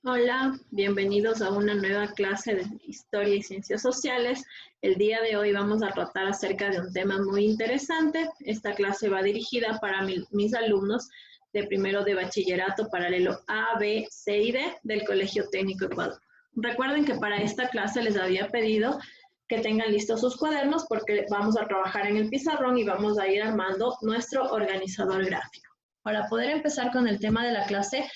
Hola, bienvenidos a una nueva clase de Historia y Ciencias Sociales. El día de hoy vamos a tratar acerca de un tema muy interesante. Esta clase va dirigida para mis alumnos de primero de bachillerato paralelo A, B, C y D del Colegio Técnico Ecuador. Recuerden que para esta clase les había pedido que tengan listos sus cuadernos porque vamos a trabajar en el pizarrón y vamos a ir armando nuestro organizador gráfico. Para poder empezar con el tema de la clase,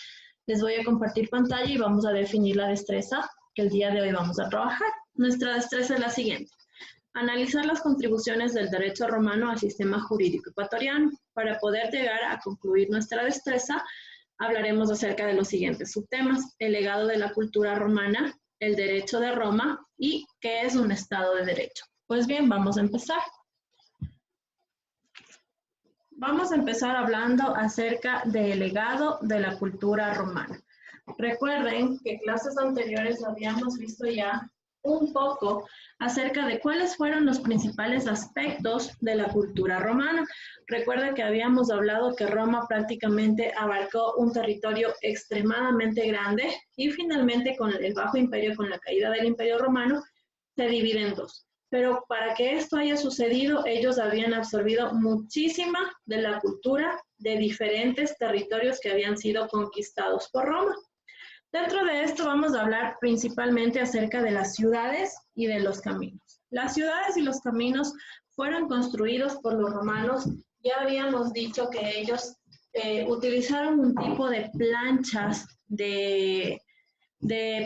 les voy a compartir pantalla y vamos a definir la destreza que el día de hoy vamos a trabajar. Nuestra destreza es la siguiente: analizar las contribuciones del derecho romano al sistema jurídico ecuatoriano. Para poder llegar a concluir nuestra destreza, hablaremos acerca de los siguientes subtemas: el legado de la cultura romana, el derecho de Roma y qué es un Estado de Derecho. Pues bien, vamos a empezar. Vamos a empezar hablando acerca del legado de la cultura romana. Recuerden que en clases anteriores habíamos visto ya un poco acerca de cuáles fueron los principales aspectos de la cultura romana. Recuerden que habíamos hablado que Roma prácticamente abarcó un territorio extremadamente grande y finalmente con el Bajo Imperio, con la caída del Imperio Romano, se divide en dos. Pero para que esto haya sucedido, ellos habían absorbido muchísima de la cultura de diferentes territorios que habían sido conquistados por Roma. Dentro de esto vamos a hablar principalmente acerca de las ciudades y de los caminos. Las ciudades y los caminos fueron construidos por los romanos. Ya habíamos dicho que ellos utilizaron un tipo de planchas de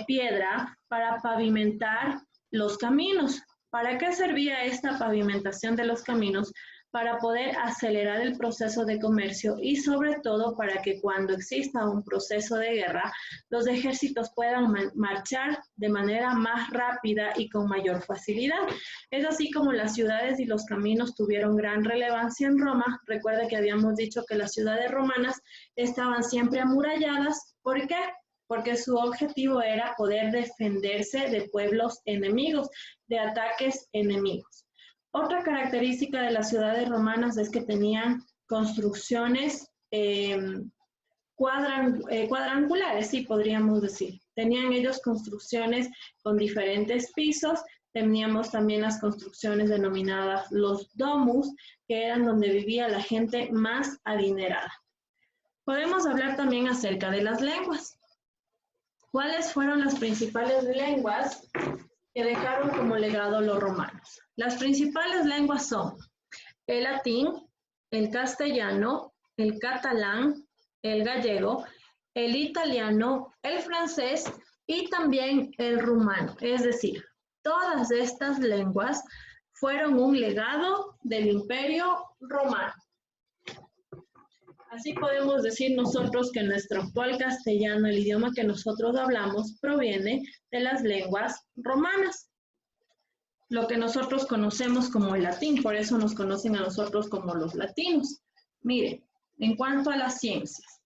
piedra para pavimentar los caminos. ¿Para qué servía esta pavimentación de los caminos? Para poder acelerar el proceso de comercio y sobre todo para que cuando exista un proceso de guerra, los ejércitos puedan marchar de manera más rápida y con mayor facilidad. Es así como las ciudades y los caminos tuvieron gran relevancia en Roma. Recuerda que habíamos dicho que las ciudades romanas estaban siempre amuralladas. ¿Por qué? Porque su objetivo era poder defenderse de pueblos enemigos, de ataques enemigos. Otra característica de las ciudades romanas es que tenían construcciones cuadrangulares, sí podríamos decir. Tenían ellos construcciones con diferentes pisos. Teníamos también las construcciones denominadas los domus, que eran donde vivía la gente más adinerada. Podemos hablar también acerca de las lenguas. ¿Cuáles fueron las principales lenguas que dejaron como legado los romanos? Las principales lenguas son el latín, el castellano, el catalán, el gallego, el italiano, el francés y también el rumano. Es decir, todas estas lenguas fueron un legado del Imperio Romano. Así podemos decir nosotros que nuestro actual castellano, el idioma que nosotros hablamos, proviene de las lenguas romanas. Lo que nosotros conocemos como el latín, por eso nos conocen a nosotros como los latinos. Miren, en cuanto a las ciencias.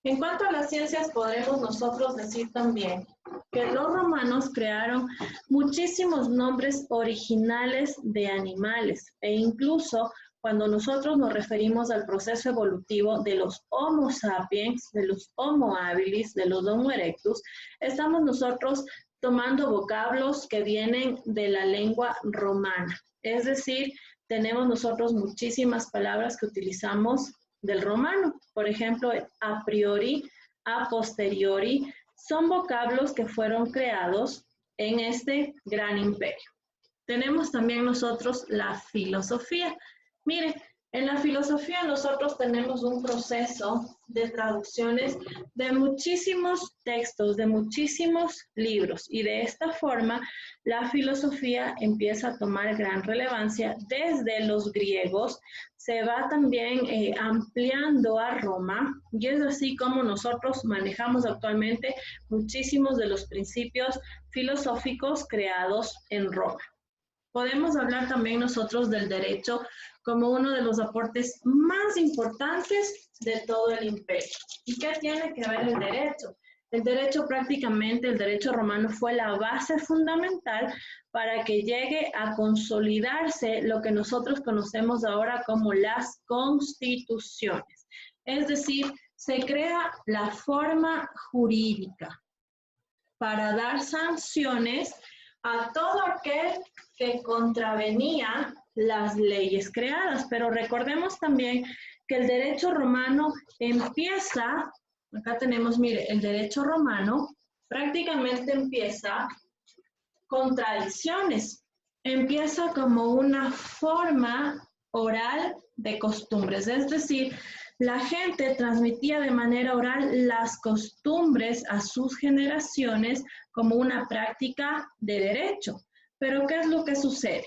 En cuanto a las ciencias, podremos nosotros decir también que los romanos crearon muchísimos nombres originales de animales e incluso cuando nosotros nos referimos al proceso evolutivo de los Homo sapiens, de los Homo habilis, de los Homo erectus, estamos nosotros tomando vocablos que vienen de la lengua romana. Es decir, tenemos nosotros muchísimas palabras que utilizamos del romano. Por ejemplo, a priori, a posteriori, son vocablos que fueron creados en este gran imperio. Tenemos también nosotros la filosofía. Mire, en la filosofía nosotros tenemos un proceso de traducciones de muchísimos textos, de muchísimos libros, y de esta forma la filosofía empieza a tomar gran relevancia desde los griegos, se va también ampliando a Roma, y es así como nosotros manejamos actualmente muchísimos de los principios filosóficos creados en Roma. Podemos hablar también nosotros del derecho como uno de los aportes más importantes de todo el imperio. ¿Y qué tiene que ver el derecho? El derecho prácticamente, el derecho romano fue la base fundamental para que llegue a consolidarse lo que nosotros conocemos ahora como las constituciones. Es decir, se crea la forma jurídica. para dar sanciones a todo aquel que contravenía las leyes creadas. Pero recordemos también que el derecho romano empieza, acá tenemos, mire, el derecho romano prácticamente empieza con tradiciones, empieza como una forma oral de costumbres, es decir, la gente transmitía de manera oral las costumbres a sus generaciones como una práctica de derecho. Pero ¿qué es lo que sucede?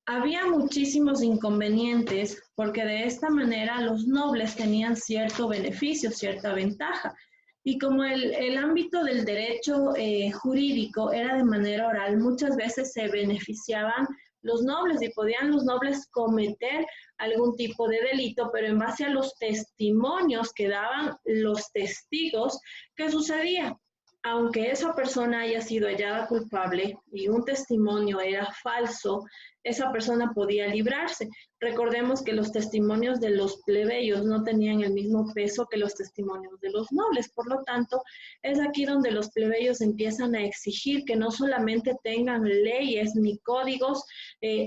Había muchísimos inconvenientes porque de esta manera los nobles tenían cierto beneficio, cierta ventaja. Y como el ámbito del derecho jurídico era de manera oral, muchas veces se beneficiaban los nobles y podían los nobles cometer algún tipo de delito, pero en base a los testimonios que daban los testigos, ¿qué sucedía? Aunque esa persona haya sido hallada culpable y un testimonio era falso, esa persona podía librarse. Recordemos que los testimonios de los plebeyos no tenían el mismo peso que los testimonios de los nobles. Por lo tanto, es aquí donde los plebeyos empiezan a exigir que no solamente tengan leyes ni códigos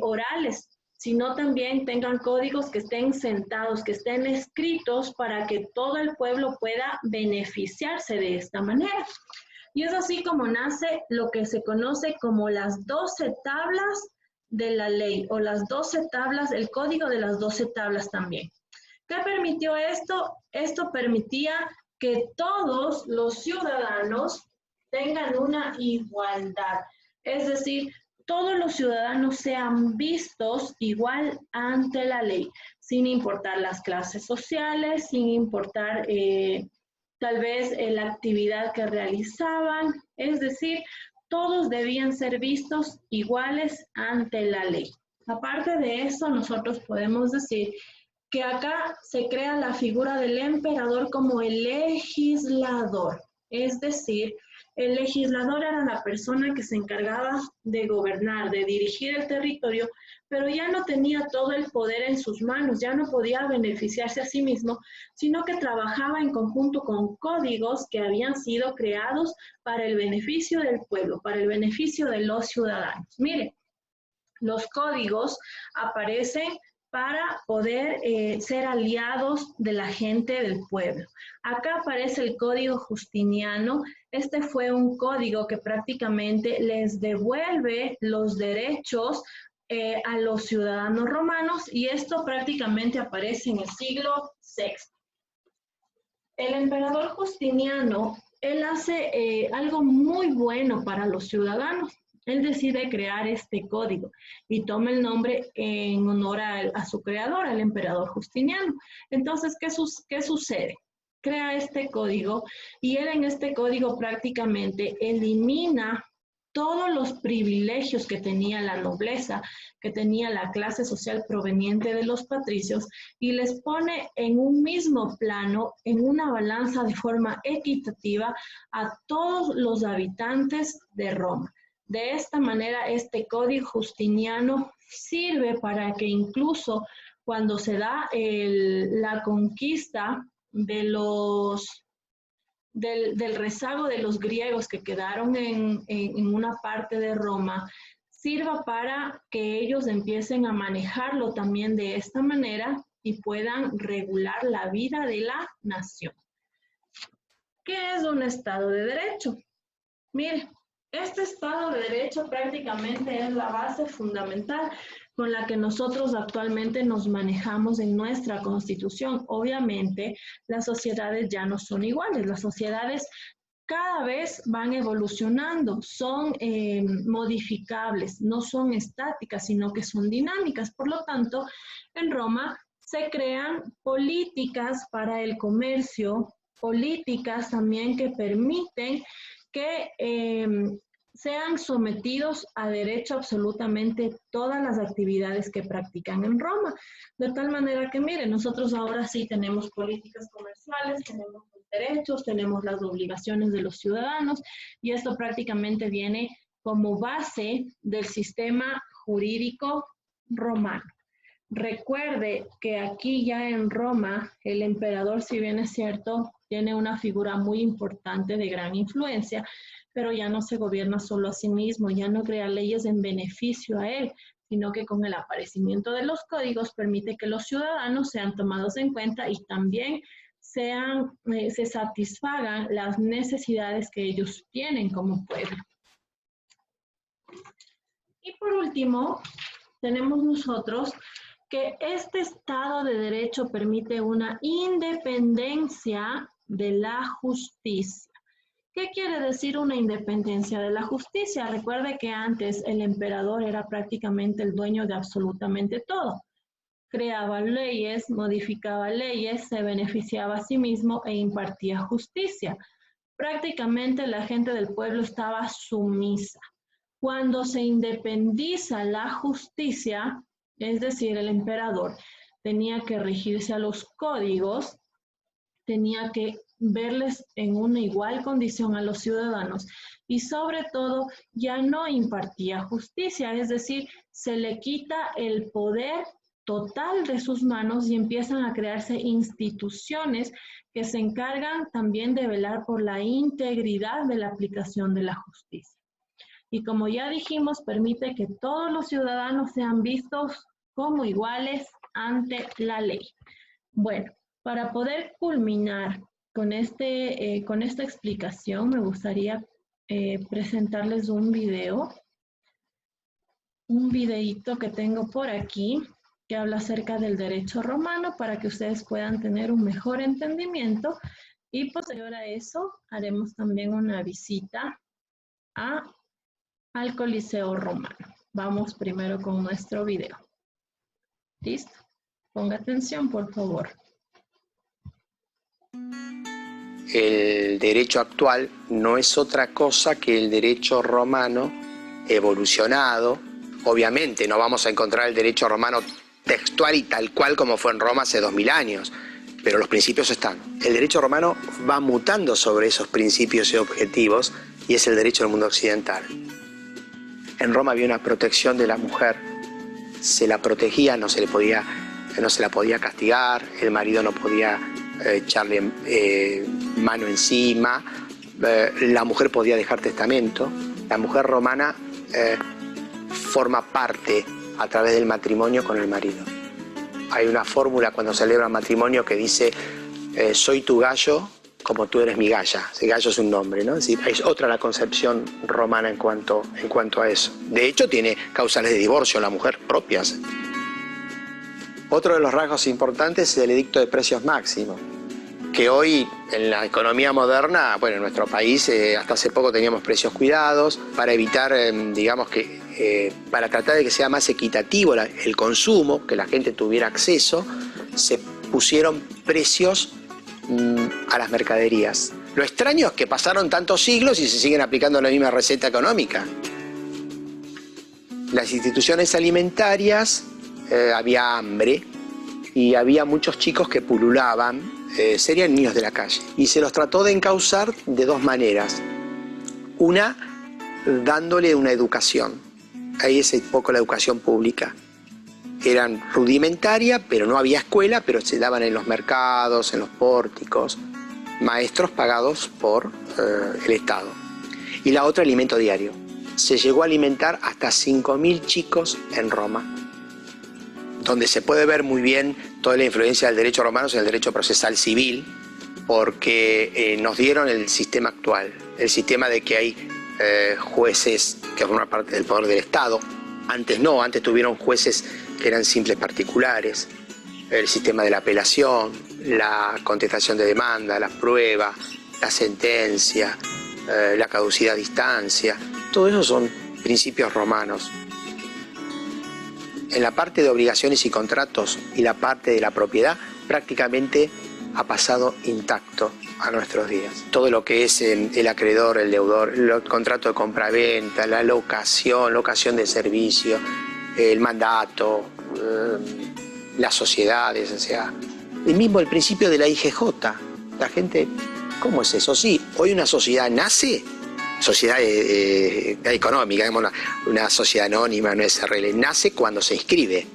orales, sino también tengan códigos que estén sentados, que estén escritos para que todo el pueblo pueda beneficiarse de esta manera. Y es así como nace lo que se conoce como las 12 tablas de la ley, o las 12 tablas, el código de las 12 tablas también. ¿Qué permitió esto? Esto permitía que todos los ciudadanos tengan una igualdad, es decir, todos los ciudadanos sean vistos igual ante la ley, sin importar las clases sociales, sin importar tal vez la actividad que realizaban, es decir, todos debían ser vistos iguales ante la ley. Aparte de eso, nosotros podemos decir que acá se crea la figura del emperador como el legislador, es decir, el legislador era la persona que se encargaba de gobernar, de dirigir el territorio, pero ya no tenía todo el poder en sus manos, ya no podía beneficiarse a sí mismo, sino que trabajaba en conjunto con códigos que habían sido creados para el beneficio del pueblo, para el beneficio de los ciudadanos. Miren, los códigos aparecen para poder ser aliados de la gente del pueblo. Acá aparece el Código Justiniano. Este fue un código que prácticamente les devuelve los derechos a los ciudadanos romanos, y esto prácticamente aparece en el siglo VI. El emperador Justiniano, él hace algo muy bueno para los ciudadanos. Él decide crear este código y toma el nombre en honor a su creador, al emperador Justiniano. Entonces, ¿qué sucede? Crea este código y él en este código prácticamente elimina todos los privilegios que tenía la nobleza, que tenía la clase social proveniente de los patricios, y les pone en un mismo plano, en una balanza de forma equitativa a todos los habitantes de Roma. De esta manera, este código justiniano sirve para que incluso cuando se da la conquista de del rezago de los griegos que quedaron en una parte de Roma, sirva para que ellos empiecen a manejarlo también de esta manera y puedan regular la vida de la nación. ¿Qué es un Estado de Derecho? Mire, este Estado de Derecho prácticamente es la base fundamental con la que nosotros actualmente nos manejamos en nuestra Constitución. Obviamente, las sociedades ya no son iguales, las sociedades cada vez van evolucionando, son modificables, no son estáticas, sino que son dinámicas. Por lo tanto, en Roma se crean políticas para el comercio, políticas también que permiten que sean sometidos a derecho absolutamente todas las actividades que practican en Roma. De tal manera que, miren, nosotros ahora sí tenemos políticas comerciales, tenemos los derechos, tenemos las obligaciones de los ciudadanos, y esto prácticamente viene como base del sistema jurídico romano. Recuerde que aquí ya en Roma, el emperador, si bien es cierto, tiene una figura muy importante de gran influencia, pero ya no se gobierna solo a sí mismo, ya no crea leyes en beneficio a él, sino que con el aparecimiento de los códigos permite que los ciudadanos sean tomados en cuenta y también se satisfagan las necesidades que ellos tienen como pueblo. Y por último, tenemos nosotros que este Estado de Derecho permite una independencia de la justicia. ¿Qué quiere decir una independencia de la justicia? Recuerde que antes el emperador era prácticamente el dueño de absolutamente todo. Creaba leyes, modificaba leyes, se beneficiaba a sí mismo e impartía justicia. Prácticamente la gente del pueblo estaba sumisa. Cuando se independiza la justicia, es decir, el emperador tenía que regirse a los códigos, tenía que verles en una igual condición a los ciudadanos y sobre todo ya no impartía justicia, es decir, se le quita el poder total de sus manos y empiezan a crearse instituciones que se encargan también de velar por la integridad de la aplicación de la justicia. Y como ya dijimos, permite que todos los ciudadanos sean vistos como iguales ante la ley. Bueno, para poder culminar con esta explicación, me gustaría presentarles un videíto que tengo por aquí, que habla acerca del derecho romano para que ustedes puedan tener un mejor entendimiento. Y posterior a eso, haremos también una visita al Coliseo Romano. Vamos primero con nuestro video. ¿Listo? Ponga atención, por favor. El derecho actual no es otra cosa que el derecho romano evolucionado. Obviamente no vamos a encontrar el derecho romano textual y tal cual como fue en Roma hace 2000 años, pero los principios están. El derecho romano va mutando sobre esos principios y objetivos y es el derecho del mundo occidental. En Roma había una protección de la mujer, se la protegía, no se la podía castigar, el marido no podía echarle mano encima, la mujer podía dejar testamento. La mujer romana forma parte a través del matrimonio con el marido. Hay una fórmula cuando celebran matrimonio que dice soy tu gallo como tú eres mi galla. Ese gallo es un nombre, ¿no? Es decir, es otra la concepción romana en cuanto a eso. De hecho, tiene causales de divorcio la mujer propias. Otro de los rasgos importantes es el edicto de precios máximos, que hoy en la economía moderna, bueno, en nuestro país hasta hace poco teníamos precios cuidados para evitar, para tratar de que sea más equitativo el consumo, que la gente tuviera acceso, se pusieron precios a las mercaderías. Lo extraño es que pasaron tantos siglos y se siguen aplicando la misma receta económica. Las instituciones alimentarias, había hambre y había muchos chicos que pululaban, serían niños de la calle. Y se los trató de encauzar de dos maneras. Una, dándole una educación. Ahí es un poco la educación pública. Eran rudimentaria, pero no había escuela, pero se daban en los mercados, en los pórticos, maestros pagados por el Estado. Y la otra, alimento diario. Se llegó a alimentar hasta 5.000 chicos en Roma, donde se puede ver muy bien toda la influencia del derecho romano en el derecho procesal civil, porque nos dieron el sistema actual, el sistema de que hay jueces que forman parte del poder del Estado. Antes no, antes tuvieron jueces que eran simples particulares, el sistema de la apelación, la contestación de demanda, la prueba, la sentencia, la caducidad a distancia, todo eso son principios romanos. En la parte de obligaciones y contratos y la parte de la propiedad prácticamente ha pasado intacto a nuestros días. Todo lo que es el acreedor, el deudor, el contrato de compraventa, la locación de servicio, el mandato, las sociedades, o sea, el principio de la IGJ. La gente, ¿cómo es eso? Sí, hoy una sociedad nace, sociedad económica, una sociedad anónima, no SRL, nace cuando se inscribe.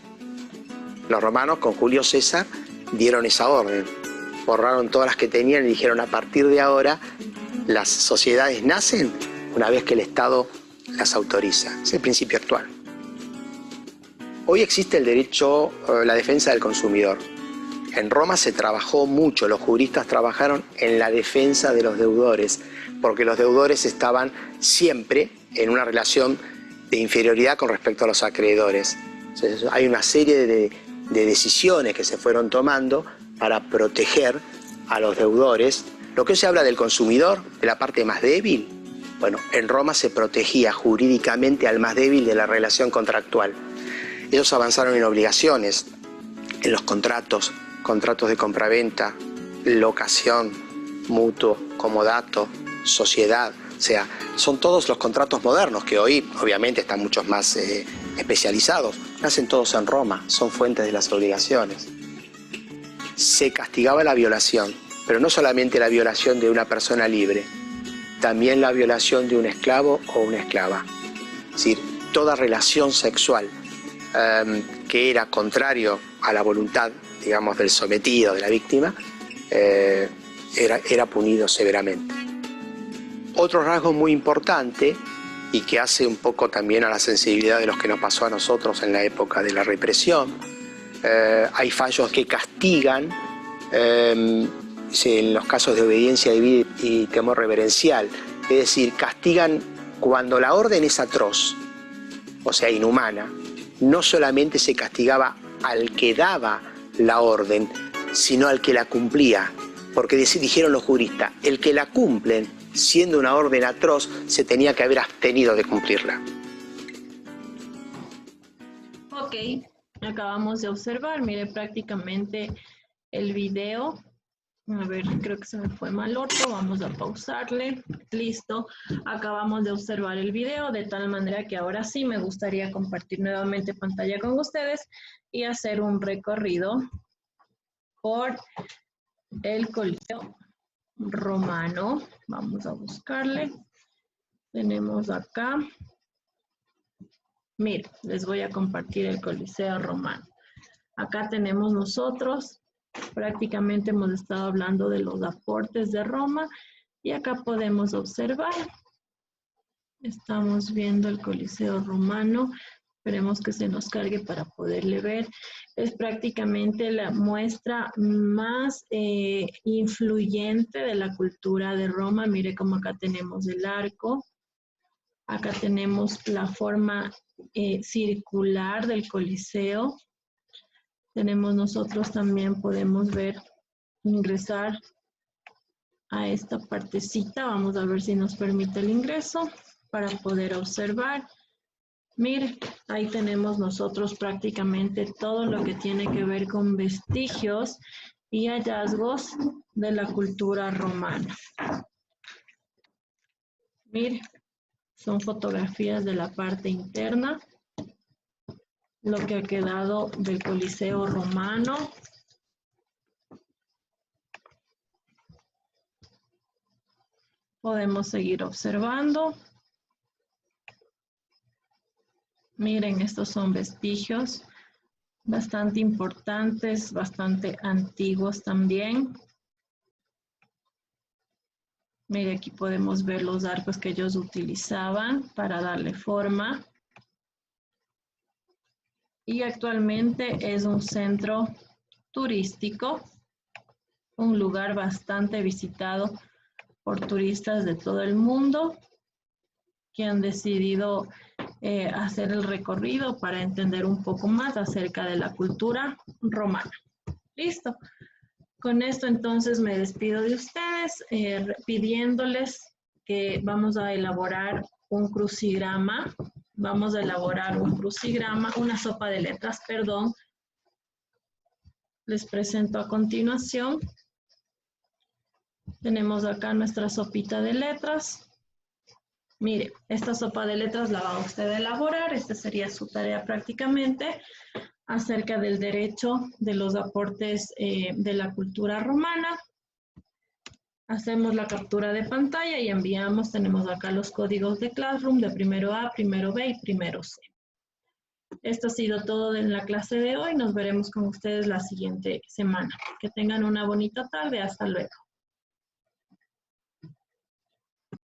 Los romanos con Julio César dieron esa orden, borraron todas las que tenían y dijeron: a partir de ahora las sociedades nacen una vez que el Estado las autoriza. Es el principio actual. Hoy existe el derecho, la defensa del consumidor. En Roma se trabajó mucho, los juristas trabajaron en la defensa de los deudores, porque los deudores estaban siempre en una relación de inferioridad con respecto a los acreedores. Entonces, hay una serie de decisiones que se fueron tomando para proteger a los deudores. Lo que se habla del consumidor, de la parte más débil, bueno, en Roma se protegía jurídicamente al más débil de la relación contractual. Ellos avanzaron en obligaciones, en los contratos de compraventa, locación, mutuo, comodato, sociedad. O sea, son todos los contratos modernos que hoy obviamente están muchos más especializados. Nacen todos en Roma, son fuentes de las obligaciones. Se castigaba la violación, pero no solamente la violación de una persona libre, también la violación de un esclavo o una esclava. Es decir, toda relación sexual que era contrario a la voluntad, digamos, del sometido, de la víctima, era punido severamente. Otro rasgo muy importante, y que hace un poco también a la sensibilidad de los que nos pasó a nosotros en la época de la represión, hay fallos que castigan en los casos de obediencia debida y temor reverencial, es decir, castigan cuando la orden es atroz, o sea, inhumana. No solamente se castigaba al que daba la orden, sino al que la cumplía, porque dijeron los juristas, el que la cumplen, siendo una orden atroz, se tenía que haber abstenido de cumplirla. Ok, acabamos de observar, mire prácticamente el video. A ver, creo que se me fue mal otro, vamos a pausarle. Listo, acabamos de observar el video, de tal manera que ahora sí me gustaría compartir nuevamente pantalla con ustedes y hacer un recorrido por el Coliseo Romano. Vamos a buscarle. Tenemos acá. Miren, les voy a compartir el Coliseo Romano. Acá tenemos nosotros. Prácticamente hemos estado hablando de los aportes de Roma y acá podemos observar, estamos viendo el Coliseo Romano, esperemos que se nos cargue para poderle ver, es prácticamente la muestra más influyente de la cultura de Roma. Mire cómo acá tenemos el arco, acá tenemos la forma circular del Coliseo. Tenemos nosotros también, podemos ver, ingresar a esta partecita. Vamos a ver si nos permite el ingreso para poder observar. Mire, ahí tenemos nosotros prácticamente todo lo que tiene que ver con vestigios y hallazgos de la cultura romana. Mire, son fotografías de la parte interna. Lo que ha quedado del Coliseo Romano. Podemos seguir observando. Miren, estos son vestigios bastante importantes, bastante antiguos también. Mire, aquí podemos ver los arcos que ellos utilizaban para darle forma. Y actualmente es un centro turístico, un lugar bastante visitado por turistas de todo el mundo que han decidido hacer el recorrido para entender un poco más acerca de la cultura romana. Listo. Con esto entonces me despido de ustedes pidiéndoles que vamos a elaborar un crucigrama. Vamos a elaborar un crucigrama, una sopa de letras, perdón. Les presento a continuación. Tenemos acá nuestra sopita de letras. Mire, esta sopa de letras la va usted a elaborar. Esta sería su tarea prácticamente acerca del derecho de los aportes de la cultura romana. Hacemos la captura de pantalla y enviamos. Tenemos acá los códigos de Classroom de primero A, primero B y primero C. Esto ha sido todo en la clase de hoy. Nos veremos con ustedes la siguiente semana. Que tengan una bonita tarde. Hasta luego.